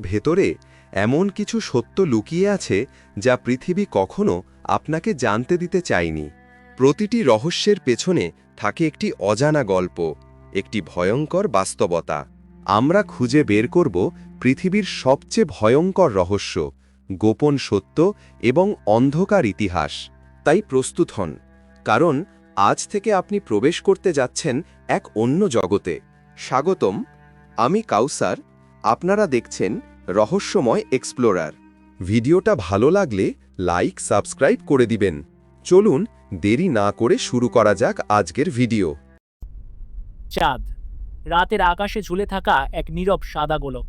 ভেতরে এমন কিছু সত্য লুকিয়ে আছে যা পৃথিবী কখনো আপনাকে জানতে দিতে চায়নি। প্রতিটি রহস্যের পেছনে থাকে একটি অজানা গল্প, একটি ভয়ঙ্কর বাস্তবতা। আমরা খুঁজে বের করব পৃথিবীর সবচেয়ে ভয়ঙ্কর রহস্য, গোপন সত্য এবং অন্ধকার ইতিহাস। তাই প্রস্তুত হন, কারণ আজ থেকে আপনি প্রবেশ করতে যাচ্ছেন এক অন্য জগতে। স্বাগতম, আমি কাউসার, আপনারা দেখছেন রহস্যময় এক্সপ্লোরার। ভিডিওটা ভালো লাগলে লাইক, সাবস্ক্রাইব করে দিবেন। চলুন দেরি না করে শুরু করা যাক আজকের ভিডিও। চাঁদ, রাতের আকাশে ঝুলে থাকা এক নীরব সাদা গোলক।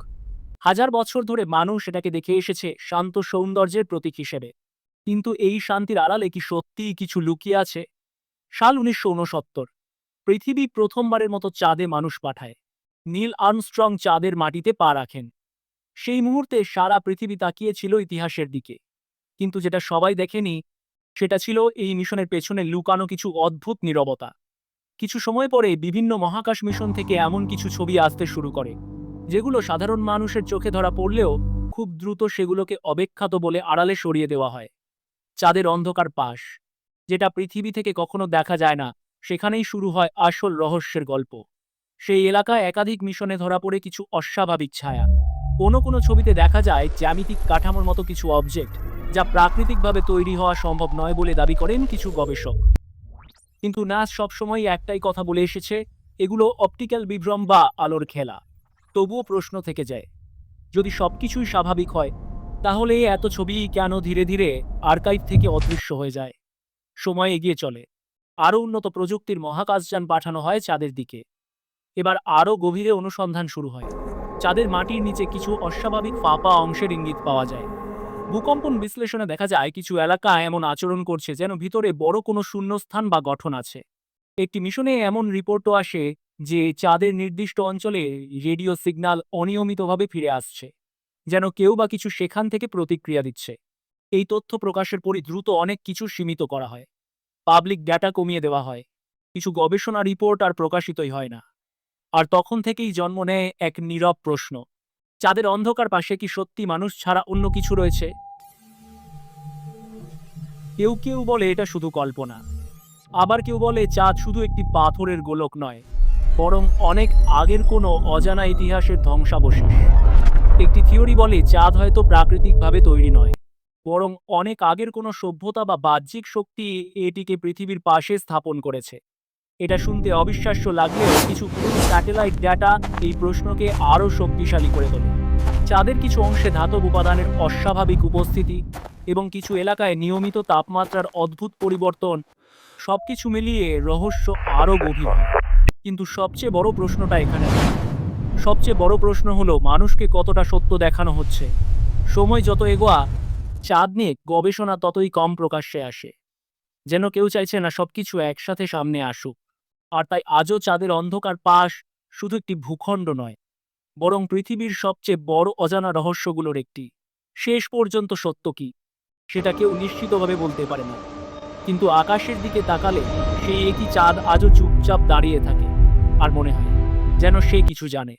হাজার বছর ধরে মানুষ এটাকে দেখে এসেছে শান্ত সৌন্দর্যের প্রতীক হিসেবে। কিন্তু এই শান্তির আড়ালে কি সত্যিই কিছু লুকিয়ে আছে? সাল 1969, পৃথিবী প্রথমবারের মতো চাঁদে মানুষ পাঠায়। নীল আর্মস্ট্রং চাঁদের মাটিতে পা রাখেন। সেই মুহূর্তে সারা পৃথিবী তাকিয়েছিল ইতিহাসের দিকে। কিন্তু যেটা সবাই দেখেনি, সেটা ছিল এই মিশনের পেছনে লুকানো কিছু অদ্ভুত নীরবতা। কিছু সময় পরে বিভিন্ন মহাকাশ মিশন থেকে এমন কিছু ছবি আসতে শুরু করে, যেগুলো সাধারণ মানুষের চোখে ধরা পড়লেও খুব দ্রুত সেগুলোকে অব্যাখ্যাত বলে আড়ালে সরিয়ে দেওয়া হয়। চাঁদের অন্ধকার পাশ, যেটা পৃথিবী থেকে কখনো দেখা যায় না, সেখানেই শুরু হয় আসল রহস্যের গল্প। সেই এলাকায় একাধিক মিশনে ধরা পড়ে কিছু অস্বাভাবিক ছায়া। কোনো কোনো ছবিতে দেখা যায় জ্যামিতিক কাঠামোর মতো কিছু অবজেক্ট, যা প্রাকৃতিকভাবে তৈরি হওয়া সম্ভব নয় বলে দাবি করেন কিছু গবেষক। কিন্তু নাস সবসময় একটাই কথা বলে এসেছে, এগুলো অপটিক্যাল বিভ্রম বা আলোর খেলা। তবুও প্রশ্ন থেকে যায়, যদি সবকিছুই স্বাভাবিক হয়, তাহলে এত ছবি কেন ধীরে ধীরে আর্কাইভ থেকে অদৃশ্য হয়ে যায়? সময় এগিয়ে চলে, আরও উন্নত প্রযুক্তির মহাকাশযান পাঠানো হয় চাঁদের দিকে। এবার আরও গভীরে অনুসন্ধান শুরু হয়। চাঁদের মাটির নিচে কিছু অস্বাভাবিক ফাঁপা অংশের ইঙ্গিত পাওয়া যায়। ভূকম্পন বিশ্লেষণে দেখা যায় কিছু এলাকা এমন আচরণ করছে যেন ভিতরে বড় কোনো শূন্যস্থান বা গঠন আছে। একটি মিশনে এমন রিপোর্টও আসে যে চাঁদের নির্দিষ্ট অঞ্চলে রেডিও সিগন্যাল অনিয়মিতভাবে ফিরে আসছে, যেন কেউ বা কিছু সেখান থেকে প্রতিক্রিয়া দিচ্ছে। এই তথ্য প্রকাশের পরই দ্রুত অনেক কিছু সীমিত করা হয়। পাবলিক ডেটা কমিয়ে দেওয়া হয়, কিছু গবেষণা রিপোর্ট আর প্রকাশিতই হয় না। আর তখন থেকেই জন্ম নেয় এক নীরব প্রশ্ন, চাঁদের অন্ধকার পাশে কি সত্যি মানুষ ছাড়া অন্য কিছু রয়েছে? কেউ কেউ বলে এটা শুধু কল্পনা, আবার কেউ বলে চাঁদ শুধু একটি পাথরের গোলক নয়, বরং অনেক আগের কোনো অজানা ইতিহাসের ধ্বংসাবশেষ। একটি থিওরি বলে চাঁদ হয়তো প্রাকৃতিকভাবে তৈরি নয়, বরং অনেক আগের কোনো সভ্যতা বা বাহ্যিক শক্তি এটিকে পৃথিবীর পাশে স্থাপন করেছে। এটা শুনতে অবিশ্বাস্য লাগলেও কিছু পুরনো স্যাটেলাইট ডেটা এই প্রশ্নকে আরও শক্তিশালী করে তোলে। চাঁদের কিছু অংশে ধাতব উপাদানের অস্বাভাবিক উপস্থিতি এবং কিছু এলাকায় নিয়মিত তাপমাত্রার অদ্ভুত পরিবর্তন, সবকিছু মিলিয়ে রহস্য আরও গভীর হয়। কিন্তু সবচেয়ে বড় প্রশ্নটা এখানে নয়। সবচেয়ে বড় প্রশ্ন হলো মানুষকে কতটা সত্য দেখানো হচ্ছে। সময় যত এগোয়া, চাঁদ নিয়ে গবেষণা ততই কম প্রকাশ্যে আসে, যেন কেউ চাইছে না সবকিছু একসাথে সামনে আসুক। আর তাই আজও চাঁদের অন্ধকার পাশ শুধু একটি ভূখণ্ড নয়, বরং পৃথিবীর সবচেয়ে বড় অজানা রহস্যগুলোর একটি। শেষ পর্যন্ত সত্য কি, সেটা কেউ নিশ্চিতভাবে বলতে পারে না। কিন্তু আকাশের দিকে তাকালে সেই একই চাঁদ আজও চুপচাপ দাঁড়িয়ে থাকে, আর মনে হয় যেন সে কিছু জানে।